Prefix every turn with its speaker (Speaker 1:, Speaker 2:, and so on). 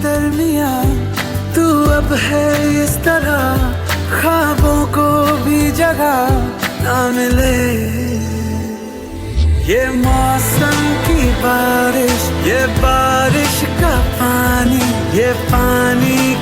Speaker 1: दरमिया तू अब है इस तरह, ख्वाबों को भी जगह ना मिले। ये मौसम की बारिश, ये बारिश का पानी, ये पानी